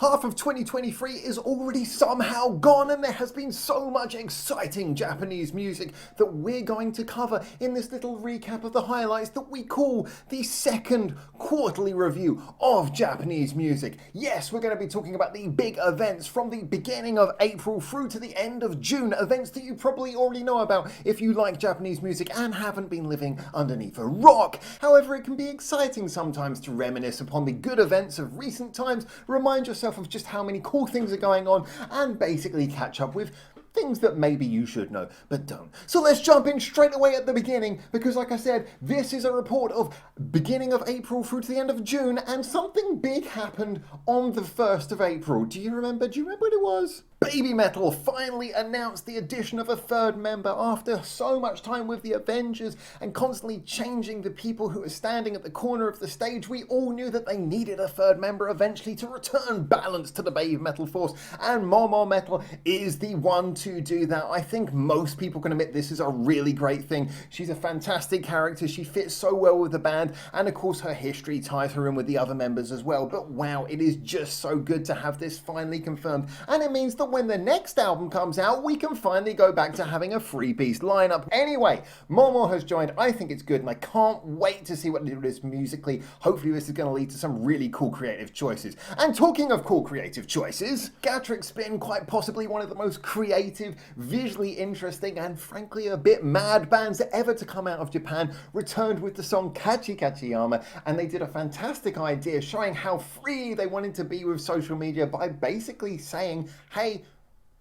Half of 2023 is already somehow gone, and there has been so much exciting Japanese music that we're going to cover in this little recap of the highlights that we call the second quarterly review of Japanese music. Yes, we're going to be talking about the big events from the beginning of April through to the end of June, events that you probably already know about if you like Japanese music and haven't been living underneath a rock. However, it can be exciting sometimes to reminisce upon the good events of recent times, remind yourself of just how many cool things are going on, and basically catch up with things that maybe you should know, but don't. So let's jump in straight away at the beginning, because like I said, this is a report of beginning of April through to the end of June, and something big happened on the 1st of April. Do you remember what it was? Babymetal finally announced the addition of a third member after so much time with the Avengers and constantly changing the people who were standing at the corner of the stage. We all knew that they needed a third member eventually to return balance to the Babymetal force, and Metal is the one to do that. I think most people can admit this is a really great thing. She's a fantastic character, she fits so well with the band, and of course her history ties her in with the other members as well. But wow, it is just so good to have this finally confirmed, and it means that when the next album comes out, we can finally go back to having a three-piece lineup. Anyway, Momo has joined. I think it's good, and I can't wait to see what they do with this musically. Hopefully this is going to lead to some really cool creative choices. And talking of cool creative choices, Gatric Spin, quite possibly one of the most creative, visually interesting, and frankly a bit mad bands ever to come out of Japan, returned with the song Kachi Kachiyama, and they did a fantastic idea showing how free they wanted to be with social media by basically saying, hey,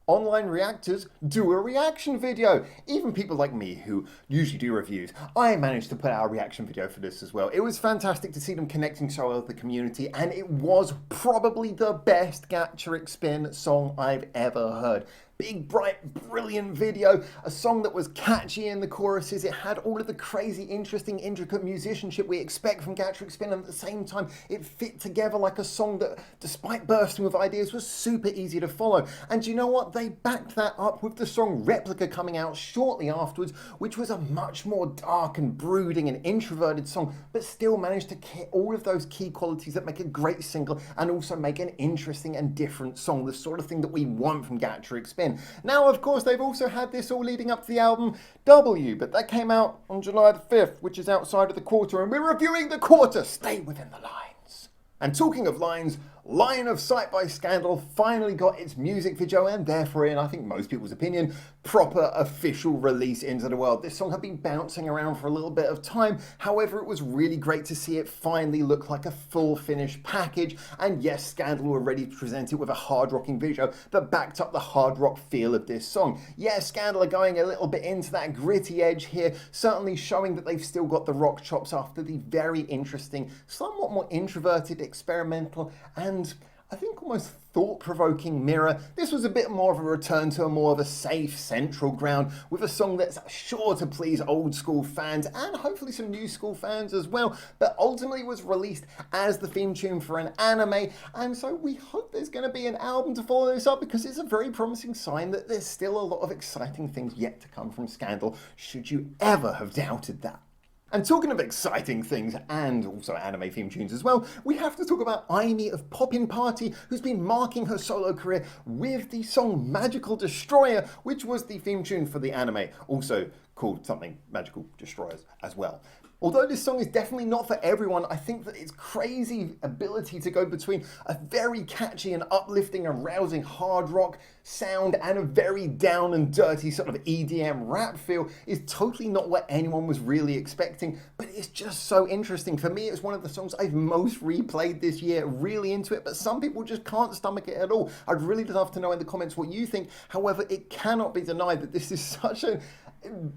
online reactors, do a reaction video. Even people like me who usually do reviews, I managed to put out a reaction video for this as well. It was fantastic to see them connecting so well with the community, and it was probably the best Gatric Spin song I've ever heard. Big, bright, brilliant video, a song that was catchy in the choruses. It had all of the crazy, interesting, intricate musicianship we expect from Gatric Spin, and at the same time, it fit together like a song that, despite bursting with ideas, was super easy to follow. And you know what? They backed that up with the song Replica coming out shortly afterwards, which was a much more dark and brooding and introverted song, but still managed to get all of those key qualities that make a great single and also make an interesting and different song, the sort of thing that we want from Gatric Spin. Now, of course, they've also had this all leading up to the album W, but that came out on July the 5th, which is outside of the quarter, and we're reviewing the quarter. Stay within the lines. And talking of lines, Line of Sight by Scandal finally got its music video, and therefore, in I think most people's opinion, proper official release into the world. This song had been bouncing around for a little bit of time, however it was really great to see it finally look like a full finished package, and yes, Scandal were ready to present it with a hard rocking video that backed up the hard rock feel of this song. Yes, Scandal are going a little bit into that gritty edge here, certainly showing that they've still got the rock chops after the very interesting, somewhat more introverted, experimental, and I think almost thought-provoking Mirror. This was a bit more of a return to a more of a safe central ground with a song that's sure to please old school fans and hopefully some new school fans as well, but ultimately was released as the theme tune for an anime, and so we hope there's going to be an album to follow this up, because it's a very promising sign that there's still a lot of exciting things yet to come from Scandal, should you ever have doubted that. And talking of exciting things, and also anime theme tunes as well, we have to talk about Aimi of Poppin' Party, who's been marking her solo career with the song Magical Destroyer, which was the theme tune for the anime, also called something Magical Destroyers as well. Although this song is definitely not for everyone, I think that its crazy ability to go between a very catchy and uplifting, arousing hard rock sound and a very down and dirty sort of EDM rap feel is totally not what anyone was really expecting, but it's just so interesting. For me, it's one of the songs I've most replayed this year, really into it, but some people just can't stomach it at all. I'd really love to know in the comments what you think. However, it cannot be denied that this is such a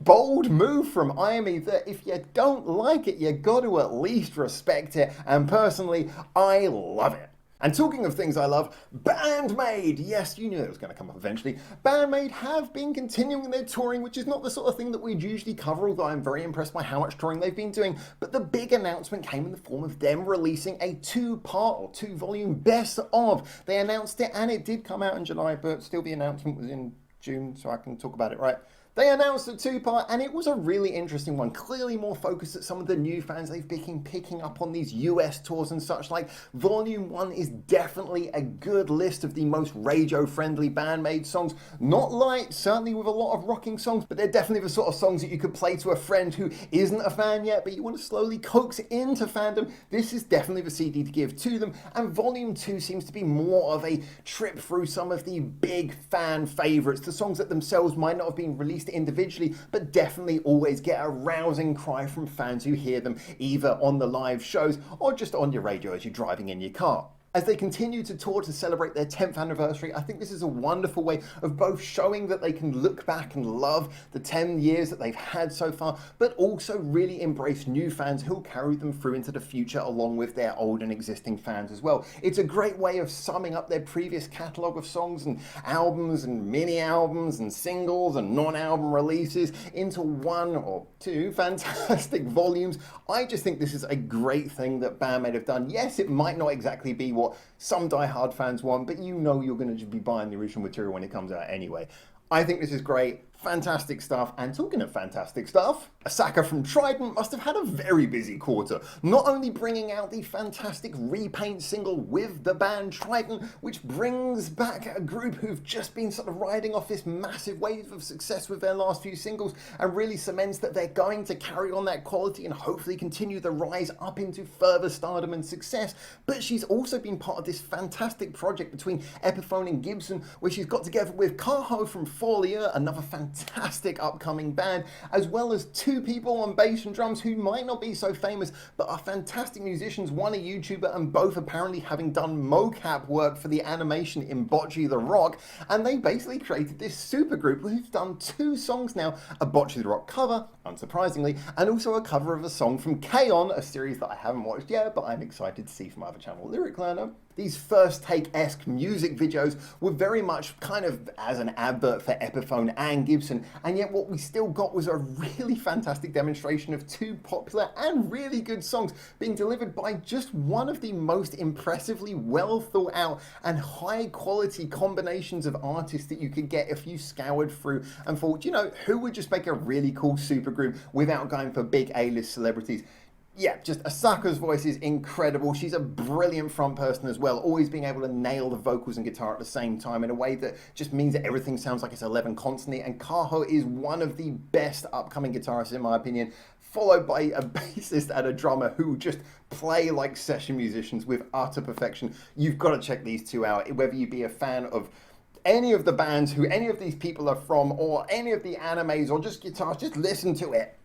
bold move from Aimi that if you don't like it, you got to at least respect it, and personally, I love it. And talking of things I love, BAND-MAID! Yes, you knew it was going to come up eventually. BAND-MAID have been continuing their touring, which is not the sort of thing that we'd usually cover, although I'm very impressed by how much touring they've been doing. But the big announcement came in the form of them releasing a two-part or two-volume best of. They announced it, and it did come out in July, but still the announcement was in June, so I can talk about it, right? They announced a two-part, and it was a really interesting one, clearly more focused at some of the new fans they've been picking up on these US tours and such like. Volume 1 is definitely a good list of the most radio-friendly BAND-MAID songs. Not light, certainly with a lot of rocking songs, but they're definitely the sort of songs that you could play to a friend who isn't a fan yet, but you want to slowly coax into fandom. This is definitely the CD to give to them, and Volume 2 seems to be more of a trip through some of the big fan favourites, the songs that themselves might not have been released individually, but definitely always get a rousing cry from fans who hear them either on the live shows or just on your radio as you're driving in your car. As they continue to tour to celebrate their 10th anniversary, I think this is a wonderful way of both showing that they can look back and love the 10 years that they've had so far, but also really embrace new fans who'll carry them through into the future along with their old and existing fans as well. It's a great way of summing up their previous catalogue of songs and albums and mini albums and singles and non-album releases into one or two fantastic volumes. I just think this is a great thing that BAND-MAID have done. Yes, it might not exactly be what some die-hard fans want, but you know you're going to be buying the original material when it comes out anyway. I think this is great. Fantastic stuff. And talking of fantastic stuff, Asaka from Trident must have had a very busy quarter, not only bringing out the fantastic repaint single with the band Trident, which brings back a group who've just been sort of riding off this massive wave of success with their last few singles and really cements that they're going to carry on that quality and hopefully continue the rise up into further stardom and success. But she's also been part of this fantastic project between Epiphone and Gibson, where she's got together with Kaho from Folia, another fantastic upcoming band, as well as two people on bass and drums who might not be so famous but are fantastic musicians, one a YouTuber and both apparently having done mocap work for the animation in Bocce the Rock, and they basically created this supergroup who've done two songs now, a Bocce the Rock cover, unsurprisingly, and also a cover of a song from K-On!, a series that I haven't watched yet but I'm excited to see from my other channel, Lyric Learner. These first take-esque music videos were very much kind of as an advert for Epiphone and Gibson, and yet what we still got was a really fantastic demonstration of two popular and really good songs being delivered by just one of the most impressively well thought out and high quality combinations of artists that you could get if you scoured through and thought, you know, who would just make a really cool supergroup without going for big A-list celebrities? Yeah, just Asaka's voice is incredible. She's a brilliant front person as well, always being able to nail the vocals and guitar at the same time in a way that just means that everything sounds like it's 11 constantly. And Kaho is one of the best upcoming guitarists in my opinion, followed by a bassist and a drummer who just play like session musicians with utter perfection. You've got to check these two out, whether you be a fan of any of the bands who any of these people are from or any of the animes or just guitars, just listen to it.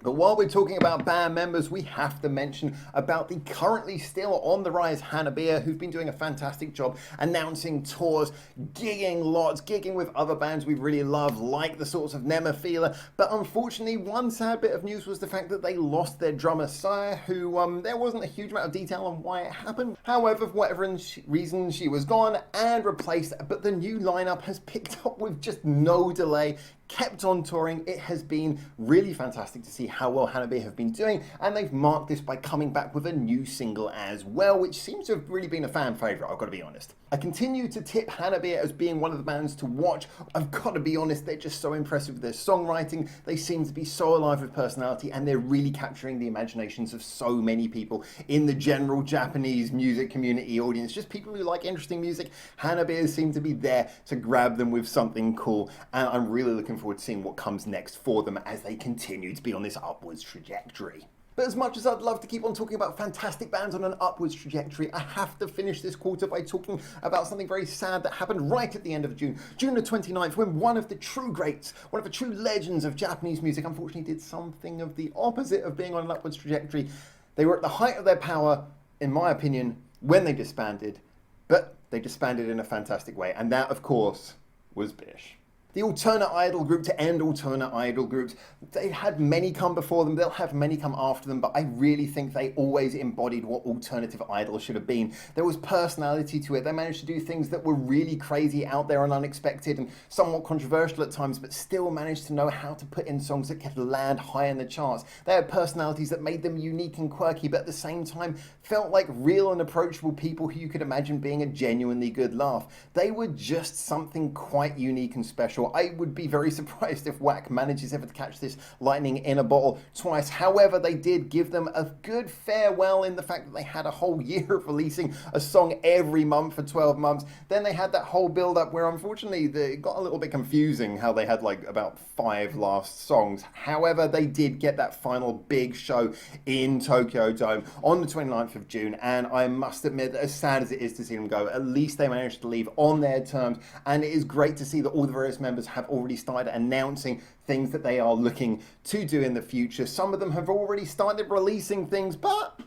But while we're talking about band members, we have to mention about the currently still on the rise Hanabie, who've been doing a fantastic job announcing tours, gigging lots, gigging with other bands we really love, like the sorts of Nemophila. But unfortunately, one sad bit of news was the fact that they lost their drummer Saya, who there wasn't a huge amount of detail on why it happened. However, for whatever reason, she was gone and replaced, but the new lineup has picked up with just no delay, kept on touring. It has been really fantastic to see how well Hanabie have been doing, and they've marked this by coming back with a new single as well, which seems to have really been a fan favourite, I've got to be honest. I continue to tip Hanabie as being one of the bands to watch. I've got to be honest, they're just so impressive with their songwriting, they seem to be so alive with personality, and they're really capturing the imaginations of so many people in the general Japanese music community audience, just people who like interesting music. Hanabie seem to be there to grab them with something cool, and I'm really looking forward to seeing what comes next for them as they continue to be on this upwards trajectory. But as much as I'd love to keep on talking about fantastic bands on an upwards trajectory, I have to finish this quarter by talking about something very sad that happened right at the end of June, June the 29th, when one of the true greats, one of the true legends of Japanese music, unfortunately did something of the opposite of being on an upwards trajectory. They were at the height of their power, in my opinion, when they disbanded, but they disbanded in a fantastic way, and that, of course, was BiSH. The alternate idol group to end alternate idol groups. They had many come before them, they'll have many come after them, but I really think they always embodied what alternative idol should have been. There was personality to it. They managed to do things that were really crazy, out there and unexpected and somewhat controversial at times, but still managed to know how to put in songs that could land high in the charts. They had personalities that made them unique and quirky, but at the same time felt like real and approachable people who you could imagine being a genuinely good laugh. They were just something quite unique and special. usual. I would be very surprised if Whack manages ever to catch this lightning in a bottle twice. However, they did give them a good farewell in the fact that they had a whole year of releasing a song every month for 12 months. Then they had that whole build-up where unfortunately it got a little bit confusing how they had like about 5 last songs. However, they did get that final big show in Tokyo Dome on the 29th of June, and I must admit that as sad as it is to see them go, at least they managed to leave on their terms, and it is great to see that all the various members have already started announcing things that they are looking to do in the future. Some of them have already started releasing things, but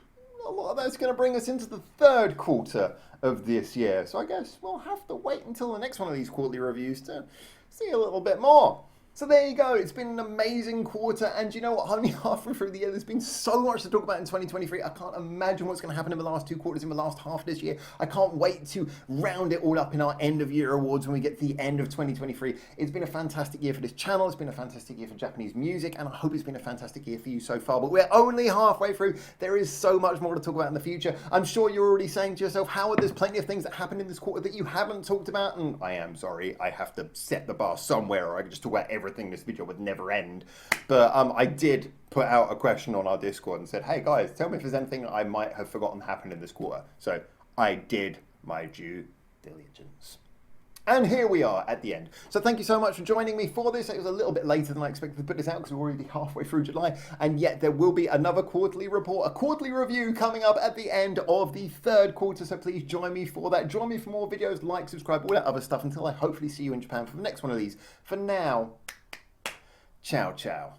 a lot of that's going to bring us into the third quarter of this year. So I guess we'll have to wait until the next one of these quarterly reviews to see a little bit more. So there you go, it's been an amazing quarter, and you know what, only halfway through the year, there's been so much to talk about in 2023. I can't imagine what's going to happen in the last 2 quarters, in the last half of this year. I can't wait to round it all up in our end of year awards when we get to the end of 2023. It's been a fantastic year for this channel, it's been a fantastic year for Japanese music, and I hope it's been a fantastic year for you so far, but we're only halfway through. There is so much more to talk about in the future. I'm sure you're already saying to yourself, Howard, there's plenty of things that happened in this quarter that you haven't talked about, and I am sorry, I have to set the bar somewhere, or I can just talk about everything this video would never end. But I did put out a question on our Discord and said, hey guys, tell me if there's anything I might have forgotten happened in this quarter. So I did my due diligence. And here we are at the end. So thank you so much for joining me for this. It was a little bit later than I expected to put this out because we're already halfway through July. And yet there will be another quarterly report, a quarterly review coming up at the end of the third quarter. So please join me for that. Join me for more videos, like, subscribe, all that other stuff until I hopefully see you in Japan for the next one of these. For now, ciao, ciao.